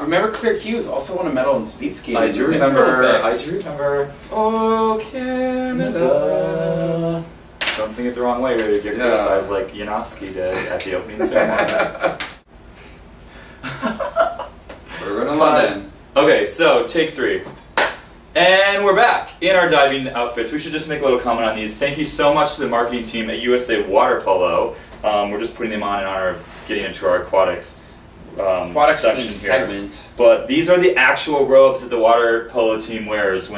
remember Claire Hughes also won a medal in speed skating. I do remember. Oh, Canada. Don't sing it the wrong way or you get criticized like Yanofsky did at the opening ceremony. So we're going to London. Okay, so take 3. And we're back in our diving outfits. We should just make a little comment on these. Thank you so much to the marketing team at USA Water Polo. We're just putting them on in honor of getting into our aquatics section here. Segment. But these are the actual robes that the water polo team wears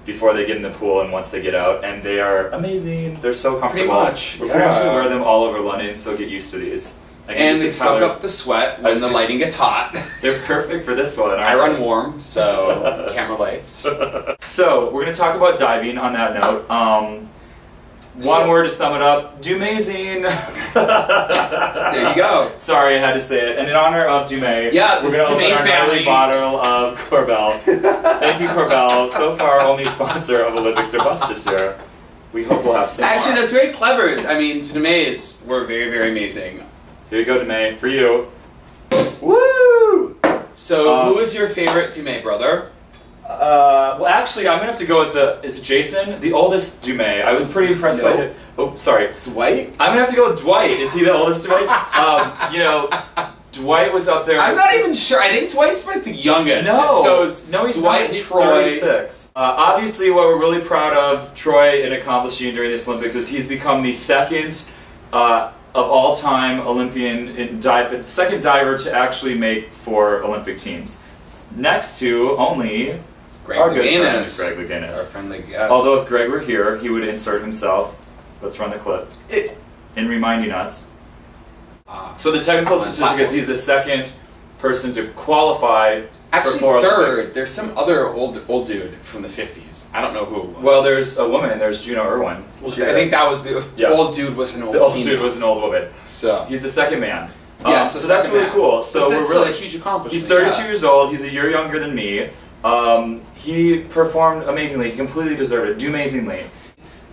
before they get in the pool and once they get out, and they are amazing. They're so comfortable. Pretty much. We're pretty much going to wear them all over London, so get used to these. And they soak up the sweat when the lighting gets hot. They're perfect for this one. I run warm, so camera lights. So we're going to talk about diving on that note. One word to sum it up, Dumazine. There you go. Sorry, I had to say it. And in honor of Dumais, we're going to open our family bottle of Corbel. Thank you, Corbel. So far, only sponsor of Olympics or Bust this year. We hope we'll have some Actually, more. that's very clever. I mean, Dumais were very, very amazing. Here you go, Dumais, for you. Woo! So, who is your favorite Dumais brother? Well, actually, I'm gonna have to go with is it Jason, the oldest Dumais? I was pretty impressed by him. Oh, sorry, Dwight. I'm gonna have to go with Dwight. Is he the oldest Dwight? Dwight was up there. I'm not even sure. I think Dwight's like the youngest. No, he's Dwight, not. He's Troy. 36. Obviously, what we're really proud of Troy in accomplishing during this Olympics is he's become the second of all time Olympian second diver to actually make for Olympic teams. Next to only our good friend Greg Louganis. Our friendly guest. Although if Greg were here, he would insert himself. Let's run the clip. In reminding us. So the technical statistic is he's the second person to qualify Actually, for third. Olympics. There's some other old dude from the 50s. I don't know who it was. Well, there's a woman. There's Juno Irwin. I think that was the old dude was an old The old female. dude was an old woman. So he's the second man. So that's really cool. So this we're really is a huge accomplishment. He's 32 years old. He's a year younger than me. He performed amazingly. He completely deserved it. Do amazingly.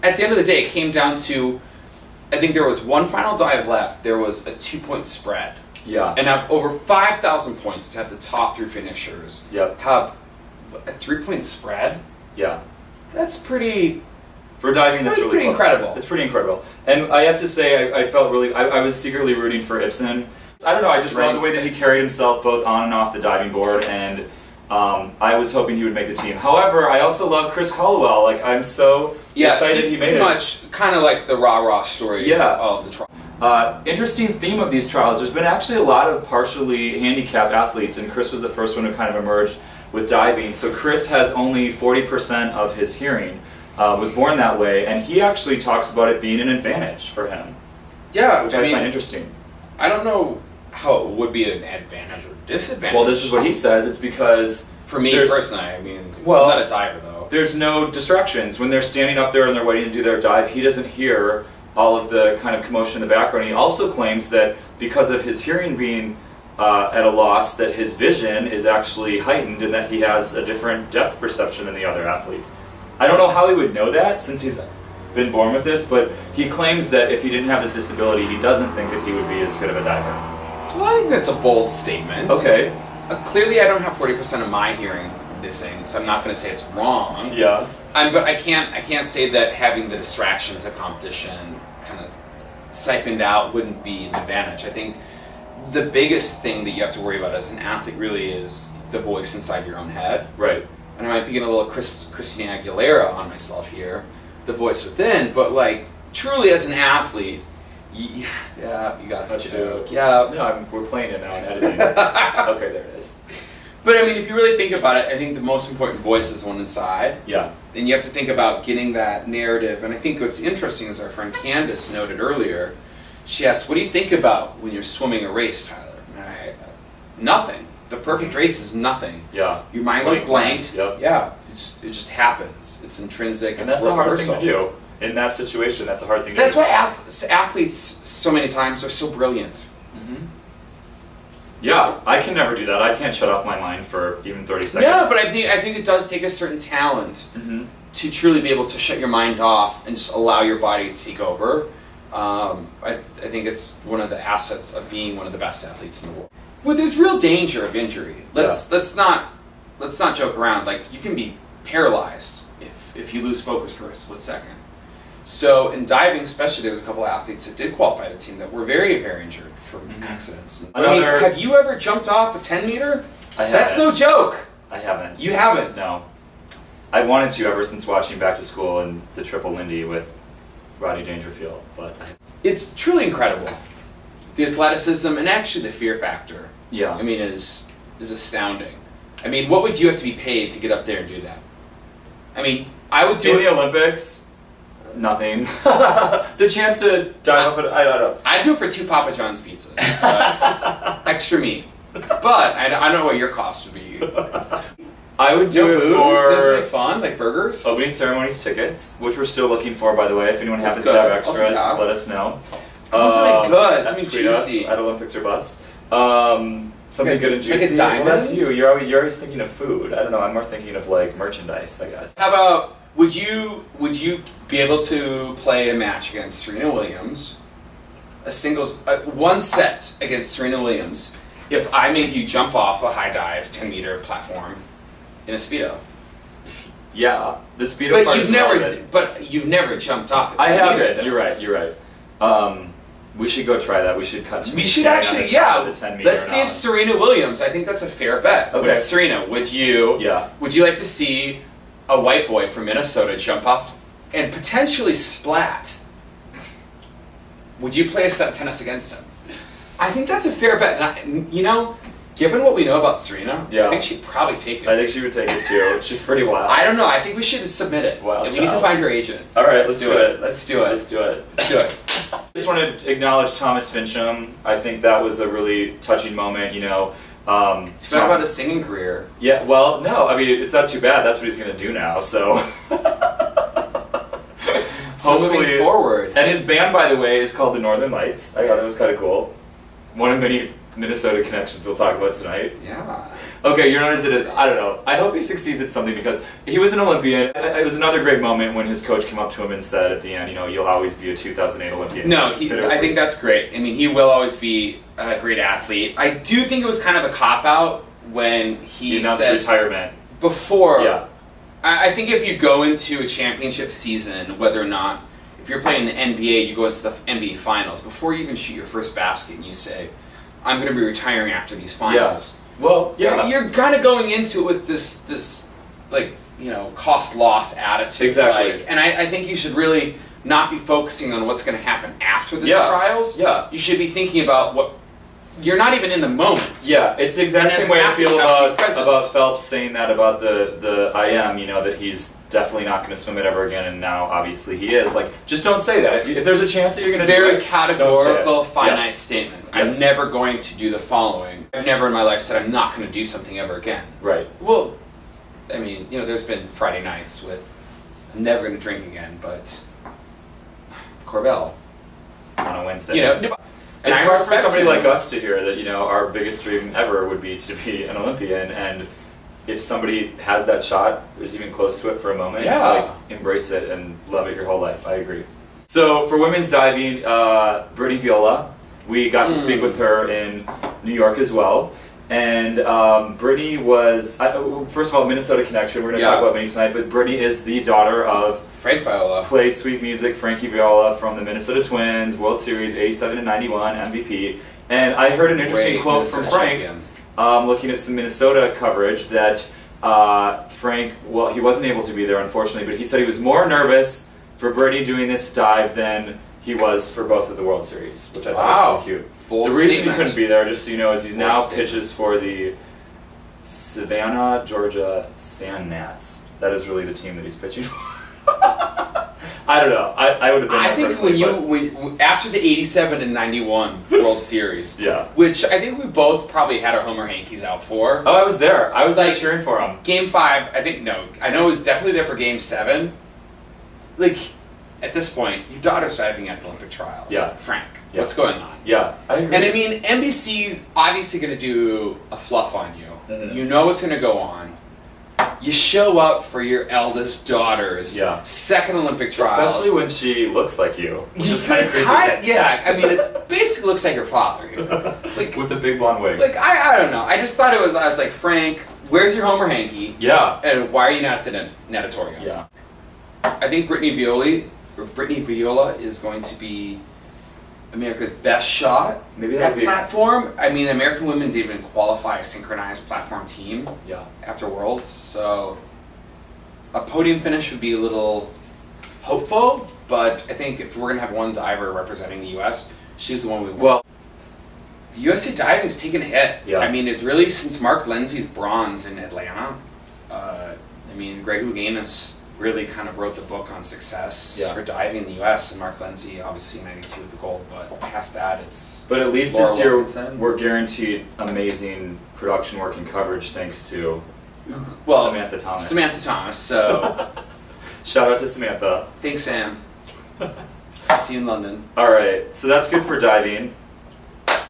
At the end of the day, it came down to, I think there was one final dive left. There was a 2-point spread. Yeah. And have over 5,000 points to have the top 3 finishers. Yep. Have a 3-point spread. Yeah. That's pretty. For diving, that's really close. Incredible. It's pretty incredible. And I have to say, I felt really. I was secretly rooting for Ibsen. I don't know. I just love the way that he carried himself both on and off the diving board, and I was hoping he would make the team. However, I also love Chris Hollowell. Like, I'm so excited he made it. Pretty much kind of like the rah-rah story of the trial. Interesting theme of these trials. There's been actually a lot of partially handicapped athletes, and Chris was the first one who kind of emerged with diving. So Chris has only 40% of his hearing. Was born that way, and he actually talks about it being an advantage for him. Yeah, which I find interesting. I don't know how it would be an advantage or disadvantage. Well, this is what he says. It's because for me personally, I mean, I'm not a diver though. There's no distractions when they're standing up there and they're waiting to do their dive. He doesn't hear all of the kind of commotion in the background. He also claims that because of his hearing being at a loss, that his vision is actually heightened and that he has a different depth perception than the other athletes. I don't know how he would know that since he's been born with this, but he claims that if he didn't have this disability, he doesn't think that he would be as good of a diver. Well, I think that's a bold statement. Okay. Clearly, I don't have 40% of my hearing missing, so I'm not going to say it's wrong. Yeah. But I can't say that having the distractions of competition kind of siphoned out wouldn't be an advantage. I think the biggest thing that you have to worry about as an athlete really is the voice inside your own head. Right. And I might be getting a little Christina Aguilera on myself here, the voice within, but like truly as an athlete, you got the joke. Yeah. No, we're playing it now in editing. Okay, there it is. But I mean, if you really think about it, I think the most important voice is the one inside. Yeah. And you have to think about getting that narrative. And I think what's interesting is our friend Candace noted earlier, she asked, what do you think about when you're swimming a race, Tyler? And nothing. The perfect race is nothing. Yeah. Your mind goes blank. Yep. Yeah. It just happens. It's intrinsic. And it's that's a hard rehearsal. thing to do. In that situation, that's a hard thing to That's do. why athletes so many times are so brilliant. Mm-hmm. Yeah, I can never do that. I can't shut off my mind for even 30 seconds. Yeah, but I think it does take a certain talent to truly be able to shut your mind off and just allow your body to take over. I think it's one of the assets of being one of the best athletes in the world. Well, there's real danger of injury. Let's not joke around. Like, you can be paralyzed if you lose focus for a split second. So in diving, especially, there's a couple athletes that did qualify the team that were very, very injured from accidents. I mean, have you ever jumped off a 10 meter? I haven't. That's no joke. I haven't. You haven't? No. I've wanted to ever since watching Back to School and the Triple Lindy with Rodney Dangerfield, but it's truly incredible. The athleticism and actually the fear factor. Yeah. I mean, is astounding. I mean, what would you have to be paid to get up there and do that? I mean, I would do in the Olympics. Nothing. The chance to dive off it, I don't know. I'd do it for 2 Papa John's pizzas. Extra meat. But I don't know what your cost would be. I would do it for... Doesn't it make fun? Like burgers? Opening ceremonies tickets, which we're still looking for, by the way. If anyone happens to good. have extras, let us know. Something good. Something tweet us juicy. at Olympics or Bust. Something good and juicy. Like a diamond? Well, that's you. You're always thinking of food. I don't know. I'm more thinking of like merchandise, I guess. How about... Would you be able to play a match against Serena Williams, a singles, one set against Serena Williams, if I made you jump off a high dive 10 meter platform in a Speedo? Yeah, the Speedo part is relevant. But you've never jumped off. I haven't. You're right. We should go try that. We should cut to we should actually, yeah. The 10 meter let's see if Serena Williams. I think that's a fair bet. Okay. With Serena, would you like to see a white boy from Minnesota jump off and potentially splat? Would you play a set of tennis against him? I think that's a fair bet. And given what we know about Serena, I think she'd probably take it. I think she would take it too. She's pretty wild. I don't know. I think we should submit it. Wow, and we need to find her agent. All right, let's do it. Let's do it. Let's do it. Let's do it. I just want to acknowledge Thomas Fincham. I think that was a really touching moment. Talk about his singing career. Yeah, well, no, I mean, it's not too bad. That's what he's going to do now, so... Hopefully, moving forward. And his band, by the way, is called the Northern Lights. I thought that was kind of cool. One of many Minnesota connections we'll talk about tonight. Yeah. Okay, you're known as I don't know. I hope he succeeds at something because he was an Olympian. It was another great moment when his coach came up to him and said at the end, you'll always be a 2008 Olympian. No, I think that's great. I mean, he will always be a great athlete. I do think it was kind of a cop-out when he announced said retirement. Before, yeah. I think if you go into a championship season, whether or not, if you're playing the NBA, you go into the NBA finals, before you even shoot your first basket and you say, I'm going to be retiring after these finals. Yeah. Well, yeah. You're kind of going into it with this cost-loss attitude. Exactly. And I think you should really not be focusing on what's going to happen after the trials. Yeah. You should be thinking about what... You're not even in the moment. Yeah, it's the exact same way I feel about Phelps saying that about the IM, that he's definitely not going to swim it ever again, and now obviously he is. Like, just don't say that. If there's a chance that you're going to do it, it's a very categorical, finite statement. Yes. I'm never going to do the following. I've never in my life said I'm not going to do something ever again. Right. Well, I mean, there's been Friday nights with I'm never going to drink again, but Corbell on a Wednesday. And it's I hard for respect somebody him. like us to hear that, our biggest dream ever would be to be an Olympian, and if somebody has that shot, is even close to it for a moment, embrace it and love it your whole life. I agree. So for women's diving, Brittany Viola, we got to speak with her in New York as well. And Brittany was, first of all, Minnesota connection. We're going to talk about many tonight, but Brittany is the daughter of Frank Viola. Plays sweet music, Frankie Viola from the Minnesota Twins, World Series, 87 and 91, MVP. And I heard an interesting quote from Frank, looking at some Minnesota coverage, that Frank, well, he wasn't able to be there, unfortunately, but he said he was more nervous for Brittany doing this dive than he was for both of the World Series, which I thought was really cute. Bold the reason statement. he couldn't be there, just so you know, is he now statement. pitches for the Savannah, Georgia Sand Gnats. That is really the team that he's pitching for. I don't know. I would have been. I think when after the 87 and 91 World Series, which I think we both probably had our Homer Hankies out for. Oh, I was there. I was there cheering for him. Game 5, I know it was definitely there for Game 7. Like, at this point, your daughter's diving at the Olympic trials. Yeah. Frank, what's going on? Yeah, I agree. And I mean, NBC's obviously going to do a fluff on you. Mm-hmm. You know what's going to go on. you show up for your eldest daughter's Yeah. second Olympic trials. Especially when she looks like you, which is kind of creepy. Yeah, I mean, it basically looks like her father here. Like, with a big blonde wig. like I don't know. I just thought I was like, Frank, where's your Homer hanky? Yeah. And why are you not at the natatorium? Yeah. I think Brittany Viola is going to be America's best shot Maybe at that'd be. platform. I mean, American women didn't even qualify a synchronized platform team Yeah. after Worlds, so a podium finish would be a little hopeful, but I think if we're going to have one diver representing the U.S., she's the one we want. Well, USA diving's taken a hit. Yeah. I mean, it's really since Mark Lindsay's bronze in Atlanta. I mean, Greg Louganis really kind of wrote the book on success Yeah. for diving in the U.S. and Mark Lindsay, obviously 92 with the gold, but past that, it's but at least Laura this year Wilkinson. we're guaranteed amazing production work and coverage thanks to well Samantha Thomas. Samantha Thomas. So Shout out to Samantha. thanks, Sam. See you in London. All right, so that's good for diving.